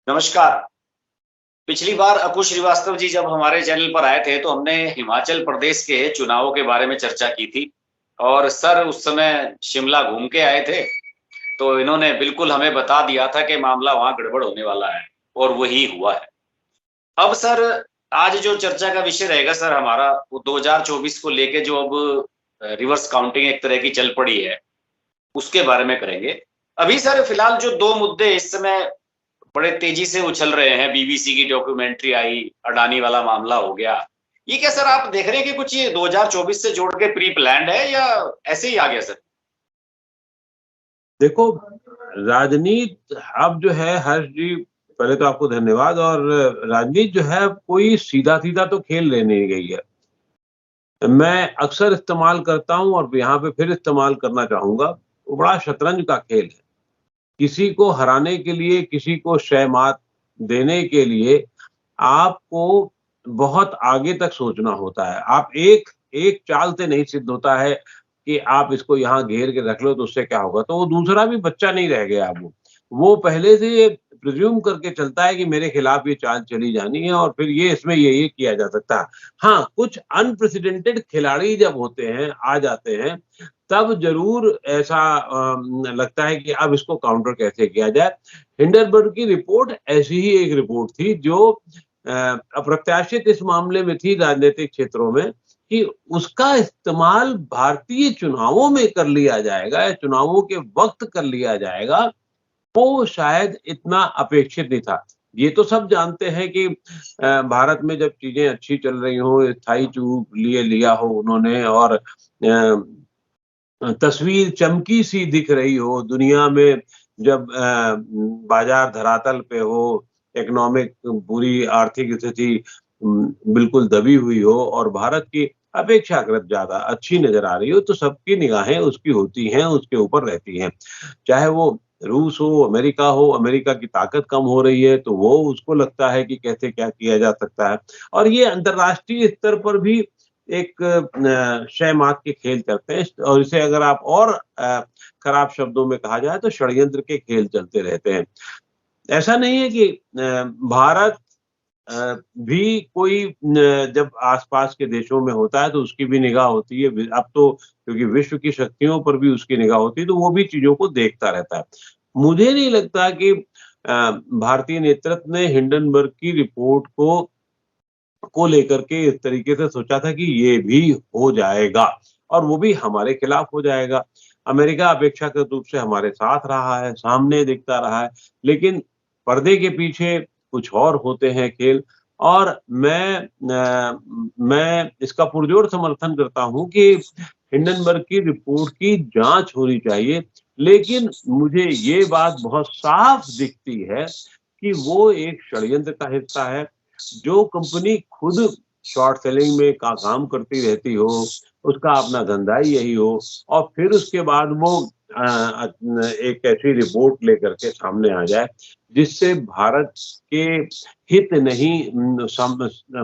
नमस्कार। पिछली बार अकु श्रीवास्तव जी जब हमारे चैनल पर आए थे तो हमने हिमाचल प्रदेश के चुनावों के बारे में चर्चा की थी और सर उस समय शिमला घूम के आए थे। तो इन्होंने बिल्कुल हमें बता दिया था कि मामला वहाँ गड़बड़ होने वाला है और वही हुआ है। अब सर आज जो चर्चा का विषय रहेगा सर हमारा वो 2024 को लेके जो अब रिवर्स काउंटिंग एक तरह की चल पड़ी है, उसके बारे में करेंगे। अभी सर फिलहाल जो 2 मुद्दे इस समय बड़े तेजी से उछल रहे हैं, बीबीसी की डॉक्यूमेंट्री आई, अडानी वाला मामला हो गया। ये क्या सर आप देख रहे हैं कि कुछ ये 2024 से जोड़ के प्री प्लान्ड है या ऐसे ही आ गया सर? देखो, राजनीति अब जो है हर्ष जी, पहले तो आपको धन्यवाद। और राजनीति जो है कोई सीधा-सीधा तो खेल लेने नहीं गई है। मैं अक्सर इस्तेमाल करता हूँ और यहाँ पे फिर इस्तेमाल करना चाहूँगा, वो बड़ा शतरंज का खेल है। किसी को हराने के लिए, किसी को शह-मात देने के लिए आपको बहुत आगे तक सोचना होता है। आप एक एक चाल से नहीं सिद्ध होता है कि आप इसको यहाँ घेर के रख लो तो उससे क्या होगा, तो वो दूसरा भी बच्चा नहीं रह गया अब वो पहले से ये प्रिज़्यूम करके चलता है कि मेरे खिलाफ ये चाल चली जानी है और फिर ये इसमें ये किया जा सकता है। हाँ, कुछ अनप्रेसिडेंटेड खिलाड़ी जब होते हैं, आ जाते हैं, तब ज़रूर ऐसा लगता है कि अब इसको काउंटर कैसे किया जाए। हिंडनबर्ग की रिपोर्ट ऐसी ही एक रिपोर्ट थी जो अप्रत्याशित इस मामले में थी राजनीतिक क्षेत्रों में कि उसका इस्तेमाल भारतीय चुनावों में कर लिया जाएगा या चुनावों के वक़्त कर लिया जाएगा, वो शायद इतना अपेक्षित नहीं था। ये तो सब जानते हैं कि भारत में जब चीज़ें अच्छी चल रही हों, स्थायी चूक लिया हो उन्होंने और तस्वीर चमकी-सी दिख रही हो, दुनिया में जब बाज़ार धरातल पे हो, इकोनॉमिक पूरी आर्थिक स्थिति बिल्कुल दबी हुई हो और भारत की अपेक्षाकृत ज़्यादा अच्छी नज़र आ रही हो, तो सबकी निगाहें उसकी होती हैं, उसके ऊपर रहती हैं। चाहे वो रूस हो, अमेरिका की ताकत कम हो रही है, तो वो उसको लगता है कि कैसे क्या किया जा सकता है। और ये अंतर्राष्ट्रीय स्तर पर भी एक शह-मात के खेल चलते हैं और इसे अगर आप और खराब शब्दों में कहा जाए तो षड्यंत्र के खेल चलते रहते हैं। ऐसा नहीं है कि भारत भी कोई जब आस-पास के देशों में होता है तो उसकी भी निगाह होती है। अब तो क्योंकि विश्व की शक्तियों पर भी उसकी निगाह होती है, तो वो भी चीज़ों को देखता रहता है। मुझे नहीं लगता कि भारतीय नेतृत्व ने हिंडनबर्ग की रिपोर्ट को लेकर के इस तरीके से सोचा था कि ये भी हो जाएगा और वो भी हमारे खिलाफ हो जाएगा। अमेरिका अपेक्षाकृत रूप से हमारे साथ रहा है, सामने दिखता रहा है, लेकिन पर्दे के पीछे कुछ और होते हैं खेल। और मैं इसका पुरजोर समर्थन करता हूँ कि हिंडनबर्ग की रिपोर्ट की जाँच होनी चाहिए, लेकिन मुझे ये बात बहुत साफ दिखती है कि वो एक षड्यंत्र का हिस्सा है। जो कंपनी खुद शॉर्ट सेलिंग में का काम करती रहती हो, उसका अपना धंधा ही यही हो और फिर उसके बाद वो एक ऐसी रिपोर्ट लेकर के सामने आ जाए, जिससे भारत के हित नहीं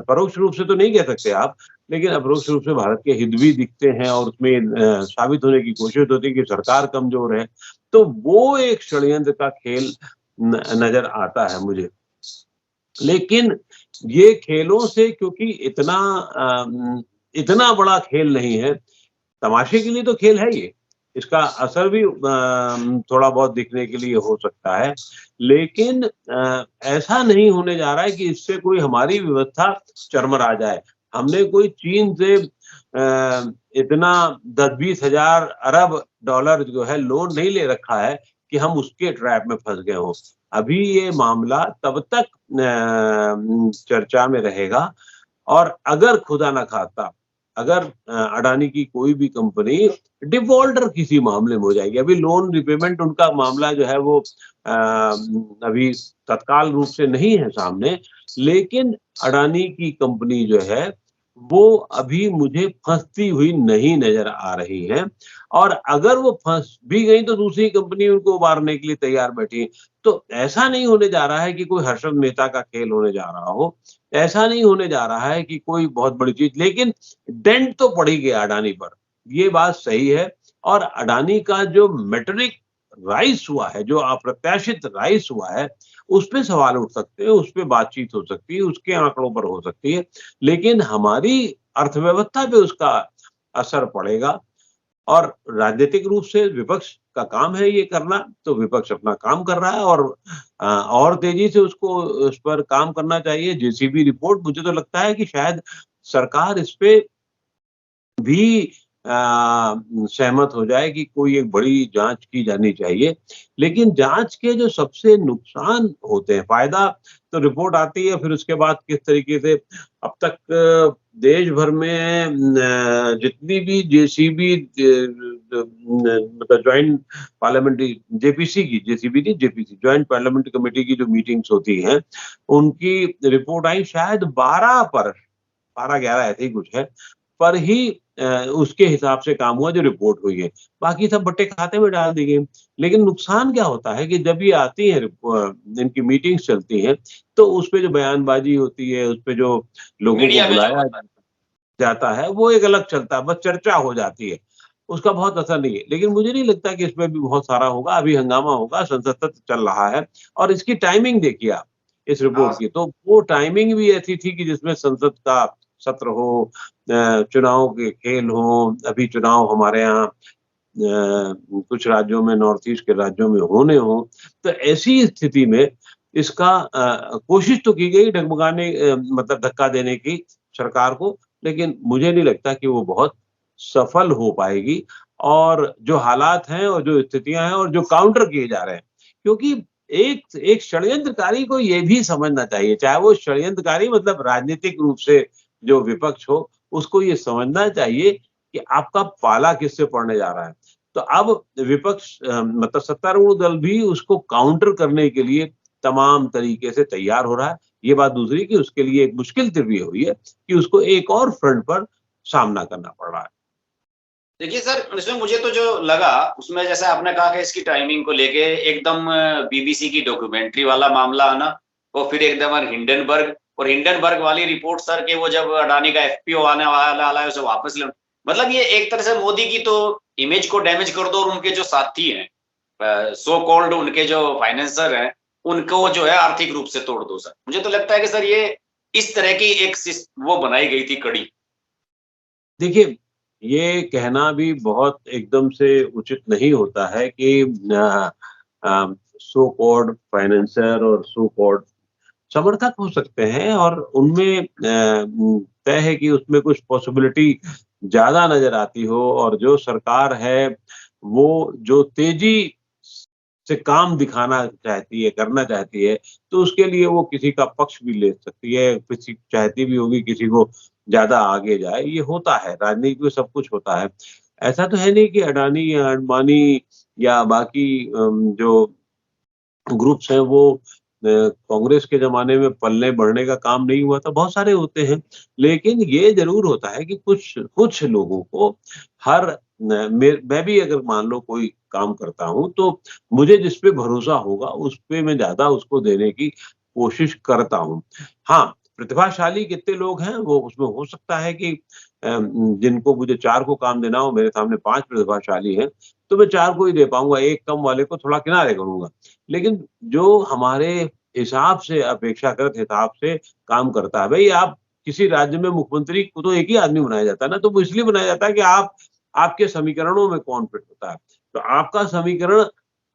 परोक्ष रूप से तो नहीं कह सकते आप, लेकिन अपरोक्ष रूप से भारत के हित भी दिखते हैं और उसमें साबित होने की कोशिश होती है कि सरकार कमज़ोर है। तो वो एक षड्यंत्र का खेल नज़र आता है मुझे। लेकिन ये खेलों से क्योंकि इतना बड़ा खेल नहीं है, तमाशे के लिए तो खेल है ये। इसका असर भी थोड़ा बहुत दिखने के लिए हो सकता है। लेकिन ऐसा नहीं होने जा रहा है कि इससे कोई हमारी व्यवस्था चरमरा जाए। हमने कोई चीन से इतना 10-20 हज़ार अरब डॉलर जो है लोन नहीं ले रखा है कि हम उसके ट्रैप में फँस गए हों। अभी ये मामला तब तक चर्चा में रहेगा और अगर खुदा न खास्ता अगर अडानी की कोई भी कंपनी डिफ़ॉल्टर किसी मामले में हो जाएगी, अभी लोन रिपेमेंट उनका मामला जो है वो अभी तत्काल रूप से नहीं है सामने, लेकिन अडानी की कंपनी जो है वो अभी मुझे फँसती हुई नहीं नज़र आ रही है और अगर वो फँस भी गई तो दूसरी कंपनी उनको उबारने के लिए तैयार बैठी है। तो ऐसा नहीं होने जा रहा है कि कोई हर्षद मेहता का खेल होने जा रहा हो, ऐसा नहीं होने जा रहा है कि कोई बहुत बड़ी चीज़, लेकिन डेंट तो पड़ ही गया अडानी पर, ये बात सही है। और अडानी का जो मेटेरिक राइज़ हुआ है, जो अप्रत्याशित राइज़ हुआ है, उस पे सवाल उठ सकते हैं, उस पे बातचीत हो सकती है, उसके आंकड़ों पर हो सकती है, लेकिन हमारी अर्थव्यवस्था पे उसका असर पड़ेगा। और राजनीतिक रूप से विपक्ष का काम है ये करना, तो विपक्ष अपना काम कर रहा है और और तेजी से उसको उस पर काम करना चाहिए। जेसीबी रिपोर्ट, मुझे तो लगता है कि शायद सरकार इस पे भी सहमत हो जाए कि कोई एक बड़ी जांच की जानी चाहिए। लेकिन जांच के जो सबसे नुकसान होते हैं, फ़ायदा तो रिपोर्ट आती है, फिर उसके बाद किस तरीके से अब तक देश भर में जितनी भी जेसीबी मतलब जॉइंट पार्लियामेंट्री जेपीसी की, जेसीबी नहीं जेपीसी, जॉइंट पार्लियामेंट्री कमेटी की जो मीटिंग्स होती हैं, उनकी रिपोर्ट आई शायद 12 पर, 12-11 ऐसे ही कुछ है, पर ही उसके हिसाब से काम हुआ जो रिपोर्ट हुई है। बाकी सब बट्टे खाते में डाल दी गई। लेकिन नुकसान क्या होता है कि जब ये आती है इनकी मीटिंग्स चलती हैं, तो उसपे जो बयानबाज़ी होती है, उसपे जो लोगों को मीडिया में जो बुलाया जाता है, वो एक अलग चलता है, बस चर्चा हो जाती है। उसका बहुत असर नहीं है। लेकिन मुझे नहीं लगता कि इसमें भी बहुत सारा होगा, अभी हंगामा होगा, संसद सत्र चल रहा है और इसकी टाइमिंग देखिए आप, इस हाँ, रिपोर्ट की, तो वो टाइमिंग भी ऐसी थी कि जिसमें संसद का सत्र हो, चुनाव के खेल हों, अभी चुनाव हमारे यहाँ कुछ राज्यों में, नॉर्थ ईस्ट के राज्यों में होने हों, तो ऐसी स्थिति में इसका कोशिश तो की गई डगमगाने मतलब धक्का देने की सरकार को, लेकिन मुझे नहीं लगता कि वो बहुत सफल हो पाएगी। और जो हालात हैं और जो स्थितियाँ हैं और जो काउंटर किए जा रहे हैं, क्योंकि एक एक षड्यंत्रकारी को ये भी समझना चाहिए, चाहे वो षड्यंत्रकारी मतलब राजनीतिक रूप से जो विपक्ष हो, उसको ये समझना चाहिए कि आपका पाला किससे पड़ने जा रहा है। तो अब विपक्ष मतलब सत्तारूढ़ दल भी उसको काउंटर करने के लिए तमाम तरीके से तैयार हो रहा है। ये बात दूसरी कि उसके लिए एक मुश्किल तिर्री हुई है कि उसको एक और फ्रंट पर सामना करना पड़ रहा है। देखिए सर, इसमें मुझे तो जो लगा, उसमें जैसे आपने कहा कि इसकी टाइमिंग को लेके एकदम बीबीसी की डॉक्यूमेंट्री वाला मामला आना, और फिर एकदम हिंडनबर्ग वाली रिपोर्ट सर के वो जब अडानी का एफपीओ आने वाला है उसे वापस ले, मतलब ये एक तरह से मोदी की तो इमेज को डैमेज कर दो और उनके जो साथी हैं, सो कॉल्ड उनके जो फाइनेंसर हैं, उनको जो है आर्थिक रूप से तोड़ दो सर। मुझे तो लगता है कि सर ये इस तरह की एक वो बनाई गई थी कड़ी। देखिए, ये कहना भी बहुत एकदम से उचित नहीं होता है कि सो कॉल्ड फाइनेंसर और सो कॉल्ड समर्थक हो सकते हैं और उनमें तय है कि उसमें कुछ पॉसिबिलिटी ज़्यादा नज़र आती हो और जो सरकार है, वो जो तेज़ी से काम दिखाना चाहती है, करना चाहती है, तो उसके लिए वो किसी का पक्ष भी ले सकती है, किसी चाहती भी होगी किसी को ज़्यादा आगे जाए, ये होता है, राजनीति में सब कुछ होता है। ऐसा तो है नहीं कि अडानी या अंबानी या बाकी जो ग्रुप्स हैं वो कांग्रेस के ज़माने में पलने-बढ़ने का काम नहीं हुआ था, बहुत सारे होते हैं। लेकिन ये ज़रूर होता है कि कुछ कुछ लोगों को हर मैं भी अगर मान लो कोई काम करता हूँ, तो मुझे जिस पे भरोसा होगा, उस पे मैं ज़्यादा उसको देने की कोशिश करता हूँ। हाँ, प्रतिभाशाली कितने लोग हैं, वो उसमें हो सकता है कि जिनको मुझे 4 को काम देना हो, मेरे सामने 5 प्रतिभाशाली हैं, तो मैं 4 को ही दे पाऊँगा, एक कम वाले को थोड़ा किनारे करूँगा। लेकिन जो हमारे हिसाब से अपेक्षाकृत हिसाब से काम करता है, भई आप किसी राज्य में मुख्यमंत्री को तो एक ही आदमी बनाया जाता है ना, तो वो इसलिए बनाया जाता है कि आपके समीकरणों में कौन फिट होता है। तो आपका समीकरण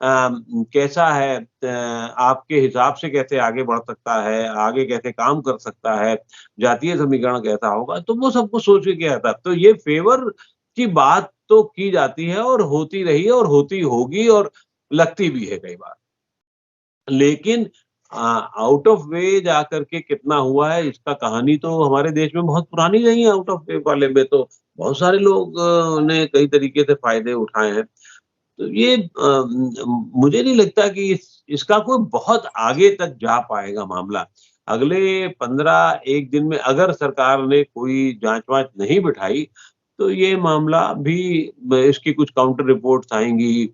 कैसा है, आपके हिसाब से कैसे आगे बढ़ सकता है, आगे कैसे काम कर सकता है, जातीय समीकरण कैसा होगा, तो वो सब कुछ सोच के किया जाता है। तो ये फ़ेवर की बात तो की जाती है और होती रही है और होती होगी और लगती भी है कई बार। लेकिन आउट ऑफ वे जाकर के कितना हुआ है इसका कहानी तो हमारे देश में बहुत पुरानी रही है, आउट ऑफ वे वाले में तो बहुत सारे लोग ने कई तरीके से फ़ायदे उठाए हैं। तो ये मुझे नहीं लगता कि इसका कोई बहुत आगे तक जा पाएगा मामला। अगले 15 एक दिन में अगर सरकार ने कोई जाँच-वाँच नहीं बिठाई, तो ये मामला भी इसकी कुछ काउंटर रिपोर्ट्स आएँगी।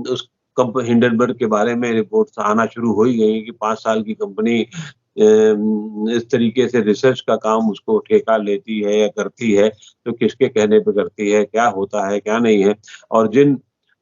उस हिंडनबर्ग के बारे में रिपोर्ट्स आना शुरू हो ही गई हैं कि 5 साल की कंपनी इस तरीके से रिसर्च का काम उसको ठेका लेती है या करती है, तो किसके कहने पे करती है, क्या होता है, क्या नहीं है। और जिन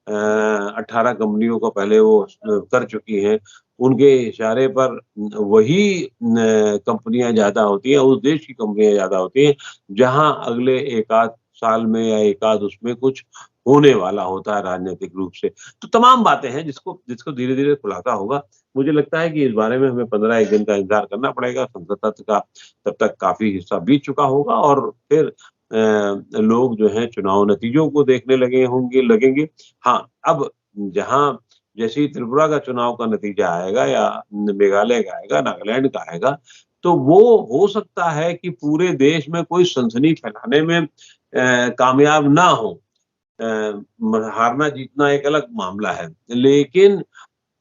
18 कंपनियों को पहले वो कर चुकी हैं, उनके इशारे पर वही कंपनियां ज्यादा होती हैं, उस देश की कंपनियां ज्यादा होती हैं जहां अगले एक आध साल में या एक आध उसमें कुछ होने वाला होता है राजनीतिक रूप से। तो तमाम बातें हैं जिसको जिसको धीरे धीरे खुलासा होगा। मुझे लगता है कि इस बारे में हमें 15 एक दिन का इंतजार करना पड़ेगा। संसद सत्र का तब तक काफी हिस्सा बीत चुका होगा और फिर लोग जो है चुनाव नतीजों को देखने लगेंगे। हाँ, अब जहां जैसे ही त्रिपुरा का चुनाव का नतीजा आएगा या मेघालय का आएगा, नागालैंड का आएगा, तो वो हो सकता है कि पूरे देश में कोई सनसनी फैलाने में कामयाब ना हो। हारना जीतना एक अलग मामला है, लेकिन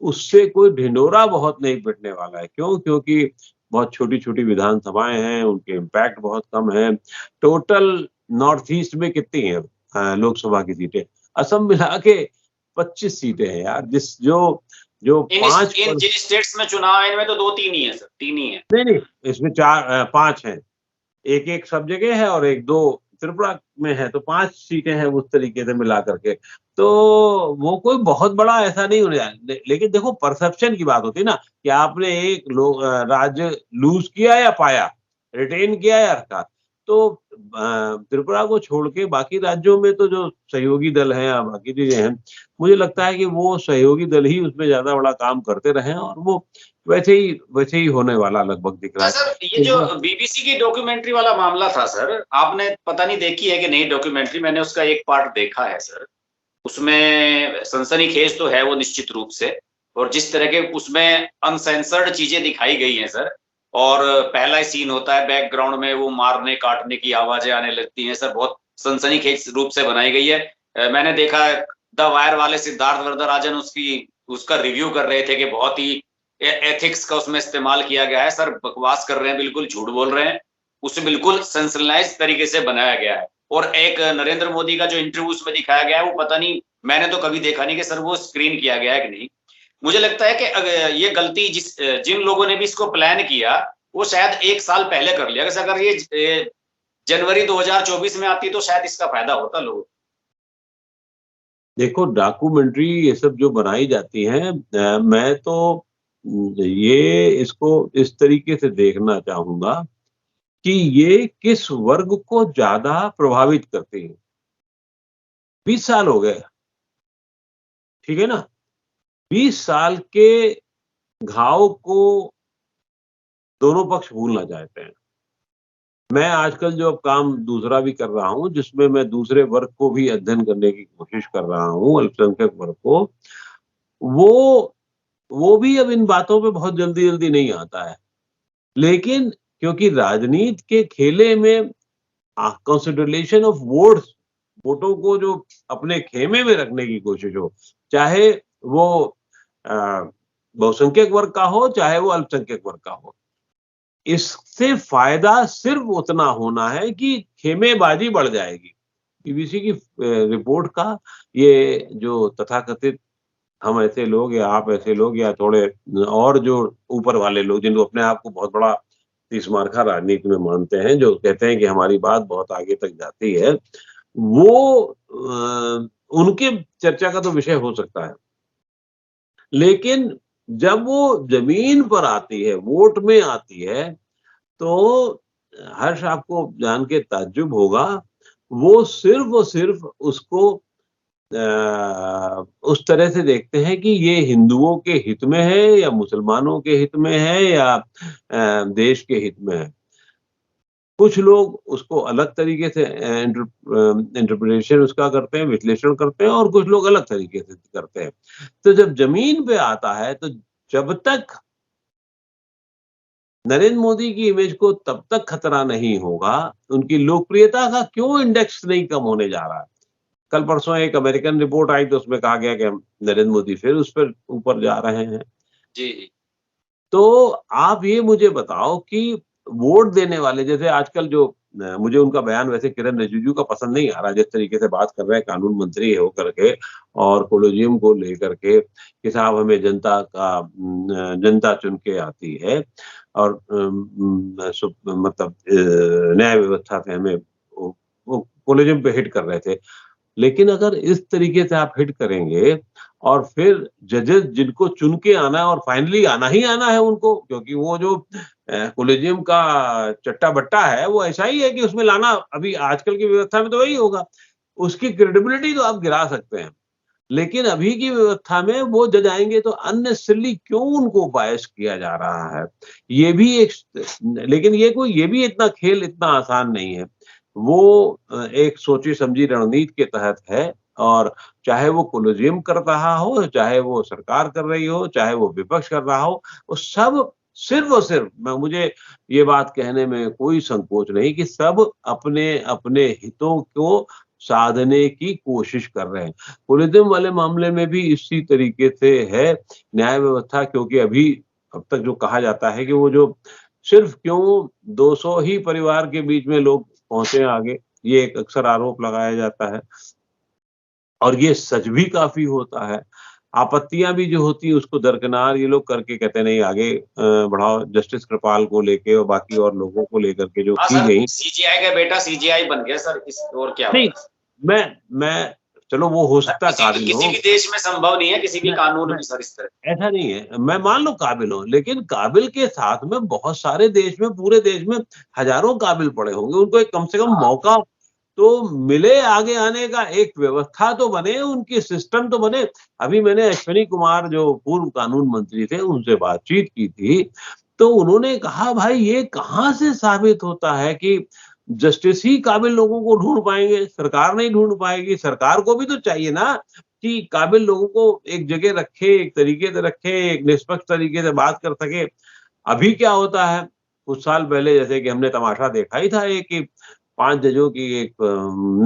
उससे कोई ढिंढोरा बहुत नहीं पिटने वाला है। क्यों? क्योंकि बहुत छोटी-छोटी विधानसभाएँ हैं, उनके इम्पैक्ट बहुत कम है। टोटल नॉर्थ ईस्ट में कितनी हैं लोकसभा की सीटें? असम मिला के 25 सीटें हैं यार। जो इन 5 इन पर जिन स्टेट्स में चुनाव है इनमें तो 2-3 ही है सर, 3 ही है। नहीं, इसमें 5 हैं। एक-एक सब जगह है और 1-2 त्रिपुरा में है, तो 5 सीटें हैं उस तरीके से मिला करके। तो वो कोई बहुत बड़ा ऐसा नहीं होने लेकिन देखो परसेप्शन की बात होती है ना कि आपने एक राज्य लूज़ किया या पाया, रिटेन किया या रखा। तो त्रिपुरा को छोड़ के बाकी राज्यों में तो जो सहयोगी दल हैं या बाकी चीज़ें हैं, मुझे लगता है कि वो सहयोगी दल ही उसमें ज़्यादा बड़ा काम करते रहे हैं और वो वैसे ही होने वाला लगभग दिख रहा अच्छा है। सर, ये जो बीबीसी की डॉक्यूमेंट्री वाला मामला था सर, आपने पता नहीं देखी है कि नहीं डॉक्यूमेंट्री? मैंने उसका एक पार्ट देखा है सर। उसमें सनसनीखेज तो है वो निश्चित रूप से, और जिस तरह के उसमें अनसेंसर्ड चीजें दिखाई गई हैं सर, और पहला ही सीन होता है बैकग्राउंड में वो मारने काटने की आवाजें आने लगती हैं सर, बहुत सनसनीखेज रूप से बनाई गई है। मैंने देखा है द वायर वाले सिद्धार्थ वरदराजन उसका रिव्यू कर रहे थे कि बहुत ही एथिक्स का उसमें इस्तेमाल किया गया है। सर बकवास कर रहे हैं, बिल्कुल झूठ बोल रहे हैं। उसे बिल्कुल सेंसलाइज तरीके से बनाया गया है। और एक नरेंद्र मोदी का जो इंटरव्यू उसमें दिखाया गया है, वो पता नहीं, मैंने तो कभी देखा नहीं कि सर वो स्क्रीन किया गया है कि नहीं। मुझे लगता है कि ये गलती जिन लोगों ने भी इसको प्लान किया, वो शायद 1 साल पहले कर लिया। अगर ये जनवरी 2024 में आती तो शायद इसका फायदा होता लोगों को। देखो डॉक्यूमेंट्री ये सब जो बनाई जाती हैं मैं तो ये इसको इस तरीके से देखना चाहूँगा कि ये किस वर्ग को ज़्यादा प्रभावित करती है। 20 साल हो गए, ठीक है ना? 20 साल के घाव को दोनों पक्ष भूल ना चाहते हैं। मैं आजकल जो अब काम दूसरा भी कर रहा हूँ, जिसमें मैं दूसरे वर्ग को भी अध्ययन करने की कोशिश कर रहा हूँ, अल्पसंख्यक वर्ग को, वो वो भी अब इन बातों पे बहुत जल्दी-जल्दी नहीं आता है। लेकिन क्योंकि राजनीति के खेले में कंसिडरेशन ऑफ वोट्स, वोटों को जो अपने खेमे में रखने की कोशिश हो, चाहे वो अ, बहुसंख्यक वर्ग का हो, चाहे वो अल्पसंख्यक वर्ग का हो। इससे फ़ायदा सिर्फ़ उतना होना है कि खेमेबाज़ी बढ़ जाएगी। बीबीसी की रिपोर्ट का ये जो तथाकथित हम ऐसे लोग या आप ऐसे लोग या थोड़े और जो ऊपर वाले लोग जिनको अपने आप को बहुत बड़ा तीसमारखा राजनीति में मानते हैं, जो कहते हैं कि हमारी बात बहुत आगे तक जाती है, वो उनके चर्चा का तो विषय हो सकता है। लेकिन जब वो ज़मीन पर आती है, वोट में आती है, तो हर्ष आपको जान के ताज्जुब होगा, वो सिर्फ़ और सिर्फ़ उसको उस तरह से देखते हैं कि ये हिंदुओं के हित में है या मुसलमानों के हित में है या देश के हित में है। कुछ लोग उसको अलग तरीके से इंटरप्रिटेशन उसका करते हैं, विश्लेषण करते हैं और कुछ लोग अलग तरीके से करते हैं। तो जब ज़मीन पे आता है, तो जब तक नरेंद्र मोदी की इमेज को तब तक खतरा नहीं होगा, उनकी लोकप्रियता का क्यों इंडेक्स नहीं कम होने जा रहा है? कल परसों एक अमेरिकन रिपोर्ट आई तो उसमें कहा गया कि नरेंद्र मोदी फिर उस पर ऊपर जा रहे हैं। जी, जी। तो आप ये मुझे बताओ कि वोट देने वाले जैसे आजकल जो मुझे उनका बयान वैसे किरण रिजिजू का पसंद नहीं आ रहा, जिस तरीके से बात कर रहे हैं कानून मंत्री होकर के और कोलोजियम को लेकर के कि साहब हमें जनता चुन के आती है और मतलब न्याय व्यवस्था से हमें वो कोलोजियम पे हिट कर रहे थे। लेकिन अगर इस तरीके से आप हिट करेंगे और फिर जजेस जिनको चुन के आना है और फाइनली आना ही आना है उनको, क्योंकि वो जो कोलेजियम का चट्टा-बट्टा है वो ऐसा ही है कि उसमें लाना अभी आजकल की व्यवस्था में तो वही होगा। उसकी क्रेडिबिलिटी तो आप गिरा सकते हैं। लेकिन अभी की व्यवस्था में वो जज आएँगे तो अननेसेसरीली क्यों उनको बायस किया जा रहा है? ये भी एक लेकिन ये भी इतना खेल इतना आसान नहीं है। वो एक सोची-समझी रणनीति के तहत है और चाहे वो कोलिजियम कर रहा हो, चाहे वो सरकार कर रही हो, चाहे वो विपक्ष कर रहा हो, वो सब सिर्फ़ और सिर्फ़ मुझे ये बात कहने में कोई संकोच नहीं कि सब अपने-अपने हितों को साधने की कोशिश कर रहे हैं। कोलिज्यम वाले मामले में भी इसी तरीके से है न्याय व्यवस्था, क्योंकि अभी अब तक जो कहा जाता है कि वो जो सिर्फ क्यों 200 ही परिवार के बीच में लोग पहुँचे आगे, ये एक अक्सर आरोप लगाया जाता है और ये सच भी काफ़ी होता है। आपत्तियाँ भी जो होती हैं उसको दरकिनार ये लोग करके कहते हैं नहीं आगे बढ़ाओ, जस्टिस कृपाल को लेके और बाकी और लोगों को लेकर के जो हाँ की सर, गई। सीजेआई का बेटा सीजेआई बन गया सर, इस और क्या नहीं, होगा? मैं चलो वो हो सकता है काबिल किसी हो। भी देश में संभव नहीं है, किसी भी मैं कानून मैं में सर इस तरह। ऐसा नहीं है, मैं मान लो काबिल हो, लेकिन काबिल के साथ में बहुत सारे देश में, पूरे देश में हज़ारों काबिल पड़े होंगे, उनको एक कम से कम हाँ, मौका तो मिले आगे आने का, एक व्यवस्था तो बने, उनकी सिस्टम तो बने। अभी मैंने अश्विनी कुमार जो पूर्व कानून मंत्री थे, उनसे बातचीत की थी, तो उन्होंने कहा भाई ये कहाँ से साबित होता है कि जस्टिस ही काबिल लोगों को ढूँढ पाएँगे, सरकार नहीं ढूँढ पाएगी। सरकार को भी तो चाहिए ना कि काबिल लोगों को एक जगह रखे, एक तरीके से रखे, एक निष्पक्ष तरीके से बात कर सके। अभी क्या होता है, कुछ साल पहले जैसे कि हमने तमाशा देखा ही था एक कि 5 जजों की एक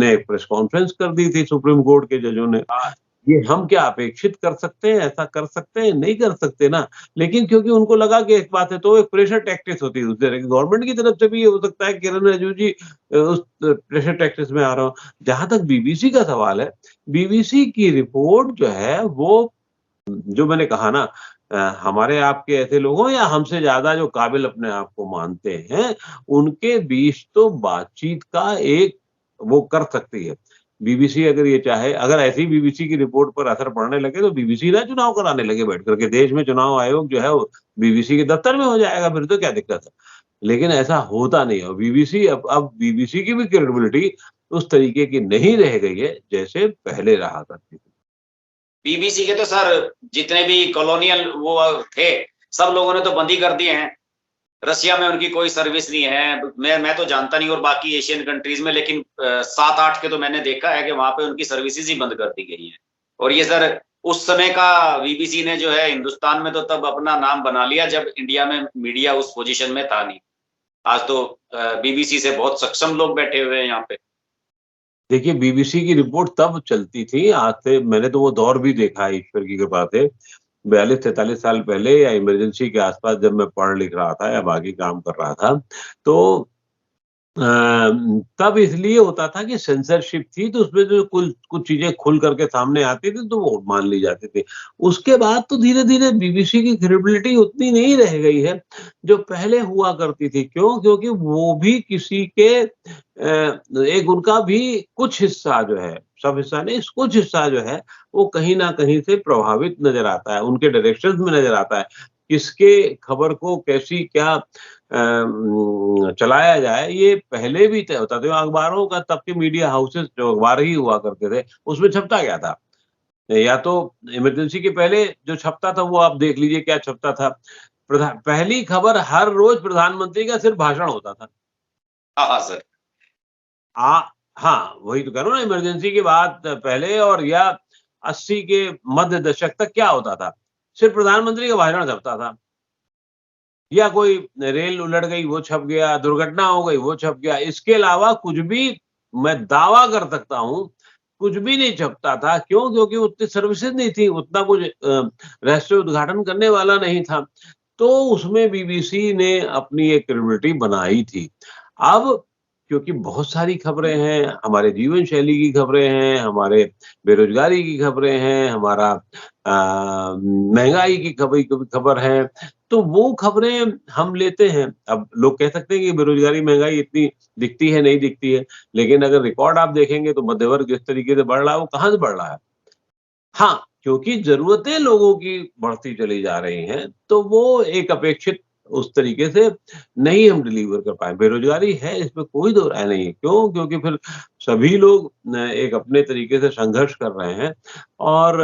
ने प्रेस कॉन्फ्रेंस कर दी थी सुप्रीम कोर्ट के जजों ने। हाँ, ये हम क्या अपेक्षित कर सकते हैं? ऐसा कर सकते हैं? नहीं कर सकते ना। लेकिन क्योंकि उनको लगा कि एक बात है तो एक प्रेशर टैक्टिक्स होती है उस तरह की। गवर्नमेंट की तरफ से भी ये हो सकता है कि किरण रिजिजू जी उस प्रेशर टैक्टिक्स में आ रहा हो। जहाँ तक बीबीसी का सवाल है, बीबीसी की रिपोर्ट जो है वो जो मैंने कहा ना हमारे आपके ऐसे लोग हों या हमसे ज़्यादा जो काबिल अपने आप को मानते हैं, उनके बीच तो बातचीत का एक वो कर सकती है। बीबीसी अगर ये चाहे, अगर ऐसी बीबीसी की रिपोर्ट पर असर पड़ने लगे तो बीबीसी ना चुनाव कराने लगे बैठ कर के। देश में चुनाव आयोग जो है वो बीबीसी के दफ्तर में हो जाएगा, फिर तो क्या दिक्कत है। लेकिन ऐसा होता नहीं है और बीबीसी अब बीबीसी की भी क्रेडिबिलिटी उस तरीके की नहीं रह गई है, जैसे पहले रहा करती थी। बीबीसी के तो सर जितने भी कॉलोनियल वो थे, सब लोगों ने तो बंद ही कर दिए हैं। रशिया में उनकी कोई सर्विस नहीं है। मैं तो जानता नहीं और बाकी एशियन कंट्रीज में, लेकिन 7-8 के तो मैंने देखा है कि वहाँ पे उनकी सर्विसेज़ ही बंद कर दी गई हैं। और ये सर उस समय का बीबीसी ने जो है हिंदुस्तान में तो तब अपना नाम बना लिया जब इंडिया में मीडिया उस पोज़ीशन में था नहीं। आज तो बीबीसी से बहुत सक्षम लोग बैठे हुए हैं यहाँ पे। देखिए, बीबीसी की रिपोर्ट तब चलती थी, आज से मैंने तो वो दौर भी देखा है ईश्वर की कृपा से। 42-43 साल पहले या इमरजेंसी के आस-पास जब मैं पढ़ लिख रहा था या बाकी काम कर रहा था, तो अ, तब इसलिए होता था कि सेंसरशिप थी तो उसमें जो कुल कुछ चीज़ें खुल करके सामने आती थी तो वो मान ली जाती थी। उसके बाद तो धीरे-धीरे बीबीसी की क्रेडिबिलिटी उतनी नहीं रह गई है, जो पहले हुआ करती थी। क्यों? क्योंकि वो भी किसी के एक उनका भी कुछ हिस्सा जो है, सब हिस्सा नहीं, कुछ हिस्सा जो है, वो कहीं न कहीं से प्रभावित नज़र आता है, उनके डायरेक्शंस में नज़र आता है। किसके खबर को कैसी क्या चलाया जाए, ये पहले भी तय होता था। अखबारों का तब के मीडिया हाउसेस जो अखबार ही हुआ करते थे, उसमें छपता क्या था? या तो इमरजेंसी के पहले जो छपता था, वो आप देख लीजिए क्या छपता था। पहली खबर हर रोज़ प्रधानमंत्री का सिर्फ भाषण होता था। हाँ, हाँ सर। आ हाँ, वही तो कह रहा हूँ ना इमरजेंसी के बाद पहले और या 80 के मध्य दशक तक क्या होता था? सिर्फ प्रधानमंत्री का भाषण छपता था। या कोई रेल उलट गई वो छप गया, दुर्घटना हो गई वो छप गया। इसके अलावा कुछ भी मैं दावा कर सकता हूँ, कुछ भी नहीं छपता था। क्यों? क्योंकि उतनी सर्विसेज़ नहीं थी, उतना कुछ रहस्य उद्घाटन करने वाला नहीं था। तो उसमें बीबीसी ने अपनी एक क्रेडिबिलिटी बनाई थी। अब क्योंकि बहुत सारी खबरें हैं, हमारे जीवन शैली की खबरें हैं, हमारे बेरोज़गारी की खबरें हैं, हमारा महँगाई की खबर है, तो वो खबरें हम लेते हैं। अब लोग कह सकते हैं कि बेरोज़गारी, महँगाई इतनी दिखती है, नहीं दिखती है, लेकिन अगर रिकॉर्ड आप देखेंगे तो मध्य वर्ग जिस तरीके से बढ़ रहा है, वो कहाँ से बढ़ रहा है? हाँ, क्योंकि ज़रूरतें लोगों की बढ़ती चली जा रही हैं, तो वो एक अपेक्षित उस तरीके से नहीं हम डिलीवर कर पाए। बेरोज़गारी है, इसमें कोई दो राय नहीं है। क्यों? क्योंकि फिर सभी लोग एक अपने तरीके से संघर्ष कर रहे हैं और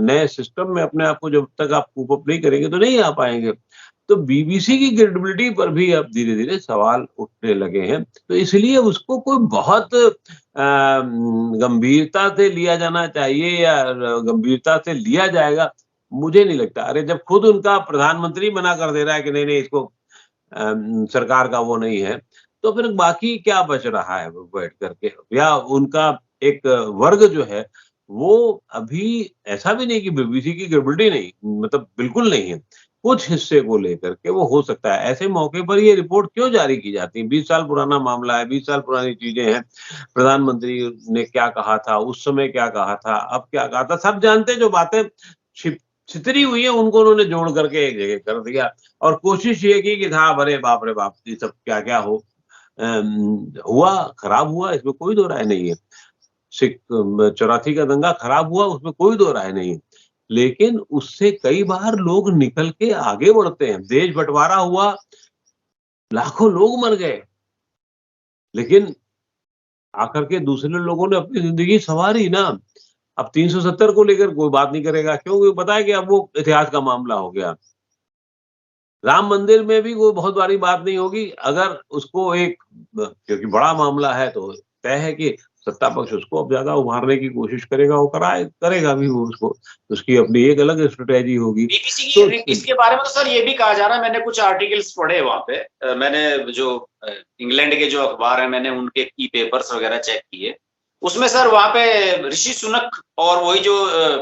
नए सिस्टम में अपने आप को जब तक आप कूप अप नहीं करेंगे, तो नहीं आ पाएँगे। तो बीबीसी की क्रेडिबिलिटी पर भी अब धीरे-धीरे सवाल उठने लगे हैं। तो इसलिए उसको कोई बहुत गंभीरता से लिया जाना चाहिए या गंभीरता से लिया जाएगा, मुझे नहीं लगता। अरे जब खुद उनका प्रधानमंत्री मना कर दे रहा है कि नहीं-नहीं इसको सरकार का वो नहीं है, तो फिर बाकी क्या बच रहा है वो बैठ कर के? या उनका एक वर्ग जो है, वो अभी ऐसा भी नहीं कि बीबीसी की क्रेडिबिलिटी नहीं, मतलब बिल्कुल नहीं है। कुछ हिस्से को लेकर के वो हो सकता है। ऐसे मौके पर ये रिपोर्ट क्यों जारी की जाती है? 20 साल पुराना मामला है, 20 साल पुरानी चीज़ें हैं। प्रधानमंत्री ने क्या कहा था, उस समय क्या कहा था, अब क्या कहा था, सब जानते हैं। जो बातें छिप छितरी हुई है उनको उन्होंने जोड़ करके एक जगह कर दिया और कोशिश ये की कि हाँ, अरे बाप रे बाप! ये सब क्या-क्या हुआ, खराब हुआ, इसमें कोई दो राय नहीं है। सिख 84 का दंगा खराब हुआ, उसमें कोई दो राय नहीं है। लेकिन उससे कई बार लोग निकल के आगे बढ़ते हैं। देश बँटवारा हुआ, लाखों लोग मर गए, लेकिन आकर के दूसरे लोगों ने अपनी ज़िंदगी सँवारी ना। अब 370 को लेकर कोई बात नहीं करेगा, क्यों? क्योंकि पता है कि अब वो इतिहास का मामला हो गया। राम मंदिर में भी कोई बहुत बड़ी बात नहीं होगी, अगर उसको एक क्योंकि बड़ा मामला है तो तय है कि सत्ता पक्ष उसको अब ज़्यादा उभारने की कोशिश करेगा, वो करेगा भी वो उसको, उसकी अपनी एक अलग स्ट्रैटेजी होगी। बीबीसी तो की इसके बारे में तो सर ये भी कहा जा रहा है, मैंने कुछ आर्टिकल्स पढ़े वहाँ पे। मैंने जो इंग्लैंड के जो अखबार हैं, मैंने उनके की पेपर्स वगैरह चेक किए। उसमें सर वहाँ पे ऋषि सुनक और वही जो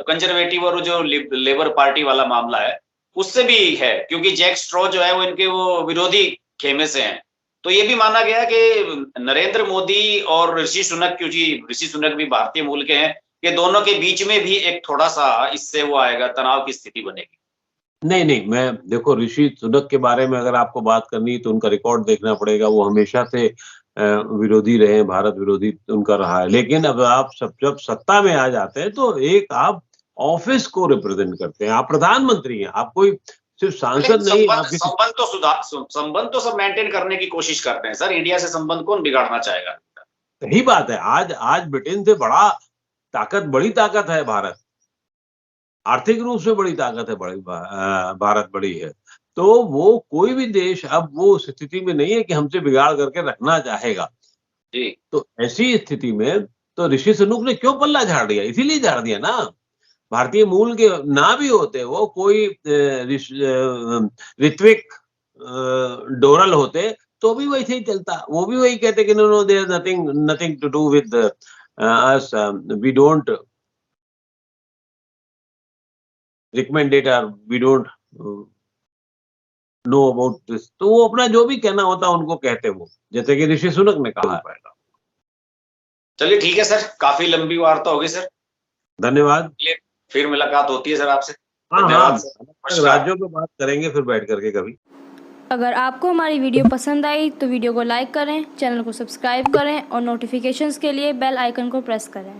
कंजर्वेटिव और जो लेबर पार्टी वाला मामला है, उससे भी है, क्योंकि जैक स्ट्रॉ जो है वो इनके वो विरोधी खेमे से हैं। तो ये भी माना गया कि नरेंद्र मोदी और ऋषि सुनक, क्योंकि ऋषि सुनक भी भारतीय मूल के हैं, कि दोनों के बीच में भी एक थोड़ा-सा इससे वो आएगा, तनाव की स्थिति बनेगी। नहीं, नहीं, मैं देखो ऋषि सुनक के बारे में अगर आपको बात करनी है तो उनका रिकॉर्ड देखना पड़ेगा। वो हमेशा से विरोधी रहे हैं, भारत विरोधी उनका रहा है। लेकिन अब आप सब जब सत्ता में आ जाते हैं तो एक आप ऑफिस को रिप्रेजेंट करते हैं, आप प्रधानमंत्री हैं, आप कोई सिर्फ लेकिन सांसद नहीं, आप किसी संबंध तो सब मेंटेन करने की कोशिश करते हैं सर। इंडिया से संबंध कौन बिगाड़ना चाहेगा? सही बात है। आज आज ब्रिटेन से बड़ी ताकत है भारत। आर्थिक रूप से बड़ी ताकत है, भारत बड़ी है। तो वो कोई भी देश अब वो उस स्थिति में नहीं है कि हमसे बिगाड़ करके रखना चाहेगा। जी। तो ऐसी स्थिति में तो ऋषि सुनक ने क्यों पल्ला झाड़ दिया? इसीलिए झाड़ दिया ना। भारतीय मूल के ना भी होते, वो कोई ऋत्विक डोरल होते तो भी वैसे ही चलता। वो भी वही कहते कि no no there is nothing nothing to do with us, we don't recommend it और we don't know about this. तो वो अपना जो भी कहना होता उनको कहते वो, जैसे कि ऋषि सुनक ने कहा है। चलिए ठीक है सर, काफ़ी लंबी वार्ता हो गई सर। धन्यवाद। चलिए, फिर मुलाकात होती है सर आपसे। हाँ, धन्यवाद हाँ, सर। अलग-अलग नमस्कार। राज्यों पे बात करेंगे फिर बैठ करके कभी। अगर आपको हमारी वीडियो पसंद आई तो वीडियो को लाइक करें, चैनल को सब्सक्राइब करें और नोटिफिकेशंस के लिए बेल आइकन को प्रेस करें।